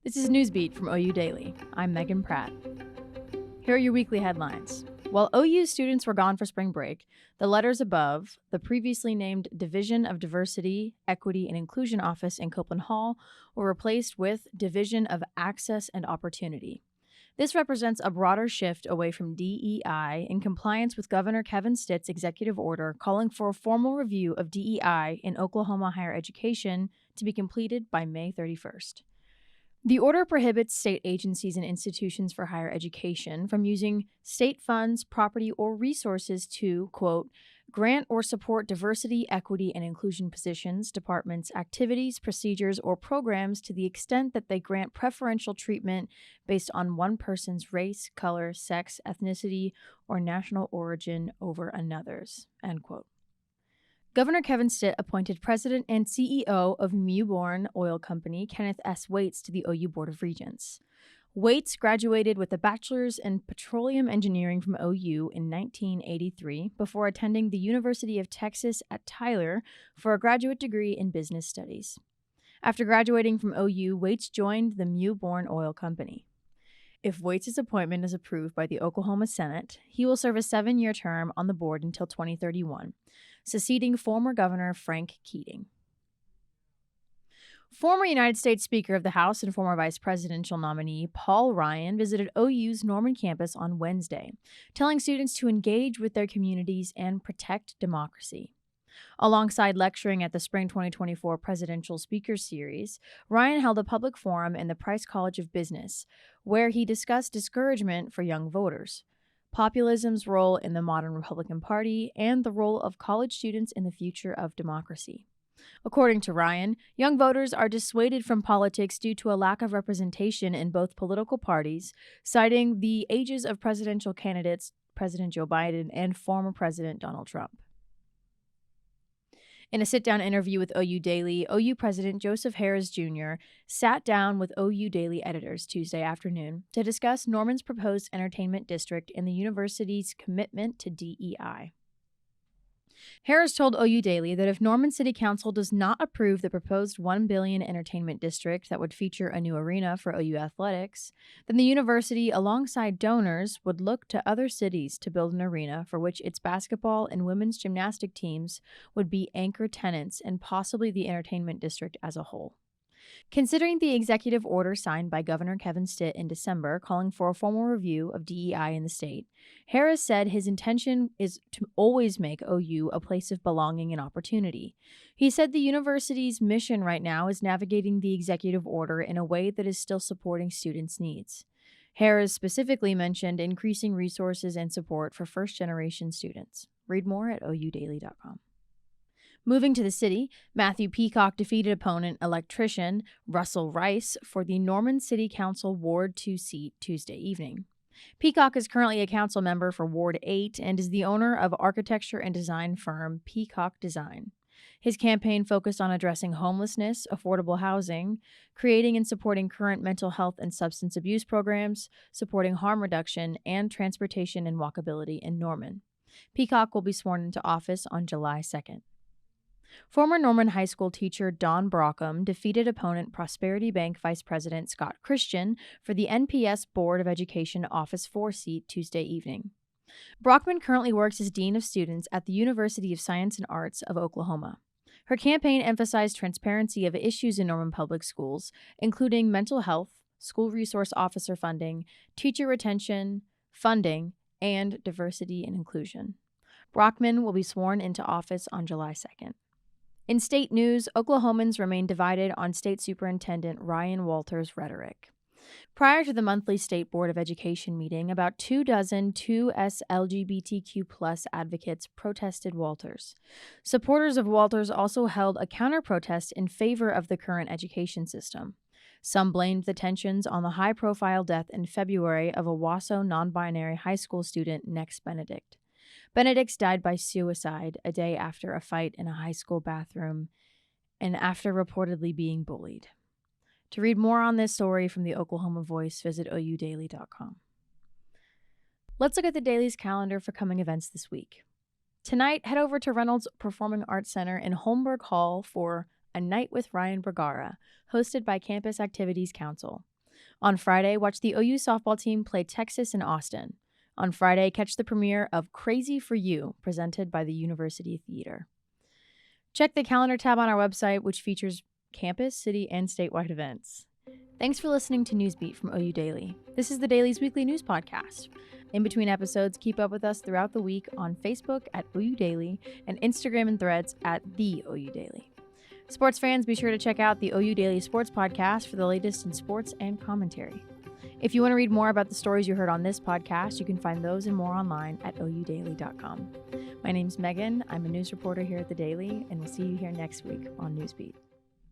This is Newsbeat from OU Daily. I'm Megan Pratt. Here are your weekly headlines. While OU students were gone for spring break, the letters above, the previously named Division of Diversity, Equity, and Inclusion Office in Copeland Hall, were replaced with Division of Access and Opportunity. This represents a broader shift away from DEI in compliance with Governor Kevin Stitt's executive order calling for a formal review of DEI in Oklahoma higher education to be completed by May 31st. The order prohibits state agencies and institutions for higher education from using state funds, property, or resources to, quote, grant or support diversity, equity, and inclusion positions, departments, activities, procedures, or programs to the extent that they grant preferential treatment based on one person's race, color, sex, ethnicity, or national origin over another's, end quote. Governor Kevin Stitt appointed President and CEO of Mewbourne Oil Company, Kenneth S. Waits, to the OU Board of Regents. Waits graduated with a bachelor's in petroleum engineering from OU in 1983 before attending the University of Texas at Tyler for a graduate degree in business studies. After graduating from OU, Waits joined the Mewbourne Oil Company. If Waits' appointment is approved by the Oklahoma Senate, he will serve a 7-year term on the board until 2031, succeeding former Governor Frank Keating. Former United States Speaker of the House and former vice presidential nominee Paul Ryan visited OU's Norman campus on Wednesday, telling students to engage with their communities and protect democracy. Alongside lecturing at the Spring 2024 Presidential Speakers Series, Ryan held a public forum in the Price College of Business, where he discussed discouragement for young voters, populism's role in the modern Republican Party, and the role of college students in the future of democracy. According to Ryan, young voters are dissuaded from politics due to a lack of representation in both political parties, citing the ages of presidential candidates President Joe Biden and former President Donald Trump. In a sit-down interview with OU Daily, OU President Joseph Harris Jr. sat down with OU Daily editors Tuesday afternoon to discuss Norman's proposed entertainment district and the university's commitment to DEI. Harris told OU Daily that if Norman City Council does not approve the proposed $1 billion entertainment district that would feature a new arena for OU athletics, then the university, alongside donors, would look to other cities to build an arena for which its basketball and women's gymnastic teams would be anchor tenants and possibly the entertainment district as a whole. Considering the executive order signed by Governor Kevin Stitt in December calling for a formal review of DEI in the state, Harris said his intention is to always make OU a place of belonging and opportunity. He said the university's mission right now is navigating the executive order in a way that is still supporting students' needs. Harris specifically mentioned increasing resources and support for first-generation students. Read more at oudaily.com. Moving to the city, Matthew Peacock defeated opponent electrician Russell Rice for the Norman City Council Ward 2 seat Tuesday evening. Peacock is currently a council member for Ward 8 and is the owner of architecture and design firm Peacock Design. His campaign focused on addressing homelessness, affordable housing, creating and supporting current mental health and substance abuse programs, supporting harm reduction, and transportation and walkability in Norman. Peacock will be sworn into office on July 2nd. Former Norman High School teacher Don Brockham defeated opponent Prosperity Bank Vice President Scott Christian for the NPS Board of Education Office 4 seat Tuesday evening. Brockman currently works as Dean of Students at the University of Science and Arts of Oklahoma. Her campaign emphasized transparency of issues in Norman Public Schools, including mental health, school resource officer funding, teacher retention, funding, and diversity and inclusion. Brockman will be sworn into office on July 2nd. In state news, Oklahomans remain divided on State Superintendent Ryan Walters' rhetoric. Prior to the monthly State Board of Education meeting, about 24 2S LGBTQ+ advocates protested Walters. Supporters of Walters also held a counter-protest in favor of the current education system. Some blamed the tensions on the high-profile death in February of a Wasso non-binary high school student, Nex Benedict. Benedict died by suicide a day after a fight in a high school bathroom and after reportedly being bullied. To read more on this story from the Oklahoma Voice, visit oudaily.com. Let's look at the Daily's calendar for coming events this week. Tonight, head over to Reynolds Performing Arts Center in Holmberg Hall for A Night with Ryan Bergara, hosted by Campus Activities Council. On Friday, watch the OU softball team play Texas in Austin. On Friday, catch the premiere of Crazy for You, presented by the University Theater. Check the calendar tab on our website, which features campus, city, and statewide events. Thanks for listening to Newsbeat from OU Daily. This is the Daily's weekly news podcast. In between episodes, keep up with us throughout the week on Facebook at OU Daily and Instagram and Threads at the OU Daily. Sports fans, be sure to check out the OU Daily Sports Podcast for the latest in sports and commentary. If you want to read more about the stories you heard on this podcast, you can find those and more online at oudaily.com. My name's Megan. I'm a news reporter here at the Daily, and we'll see you here next week on Newsbeat.